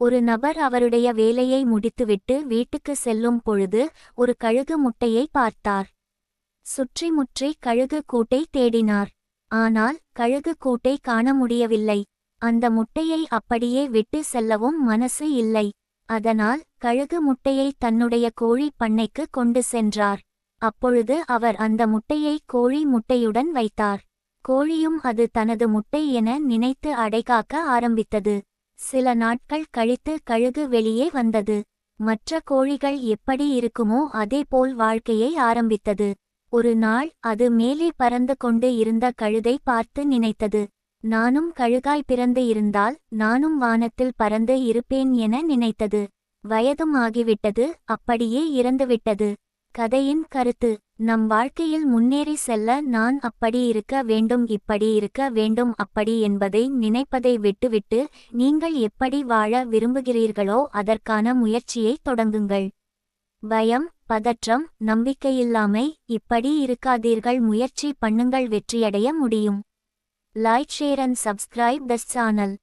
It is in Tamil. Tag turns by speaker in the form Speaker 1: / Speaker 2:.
Speaker 1: ஒரு நபர் அவருடைய வேலையை முடித்துவிட்டு வீட்டுக்கு செல்லும் பொழுது ஒரு கழுகு முட்டையை பார்த்தார். சுற்றி முற்றி கழுகு கூட்டை தேடினார். ஆனால் கழுகு கூட்டை காண முடியவில்லை. அந்த முட்டையை அப்படியே விட்டு செல்லவும் மனசு இல்லை. அதனால் கழுகு முட்டையை தன்னுடைய கோழி பண்ணைக்கு கொண்டு சென்றார். அப்பொழுது அவர் அந்த முட்டையை கோழி முட்டையுடன் வைத்தார். கோழியும் அது தனது முட்டை என நினைத்து அடைகாக்க ஆரம்பித்தது. சில நாட்கள் கழித்து கழுகு வெளியே வந்தது. மற்ற கோழிகள் எப்படி இருக்குமோ அதேபோல் வாழ்க்கையை ஆரம்பித்தது. ஒரு நாள் அது மேலே பறந்து கொண்டு இருந்த கழுதை பார்த்து நினைத்தது, நானும் கழுகாய் பிறந்து இருந்தால் நானும் வானத்தில் பறந்து இருப்பேன் என நினைத்தது. வயதும் ஆகிவிட்டது, அப்படியே இறந்துவிட்டது. கதையின் கருத்து: நம் வாழ்க்கையில் முன்னேறி செல்ல நான் அப்படி இருக்க வேண்டும், இப்படி இருக்க வேண்டும், அப்படி என்பதை நினைப்பதை விட்டுவிட்டு நீங்கள் எப்படி வாழ விரும்புகிறீர்களோ அதற்கான முயற்சியை தொடங்குங்கள். பயம், பதற்றம், நம்பிக்கையில்லாமை இப்படி இருக்காதீர்கள். முயற்சி பண்ணுங்கள், வெற்றியடைய முடியும். Like, share and subscribe this channel.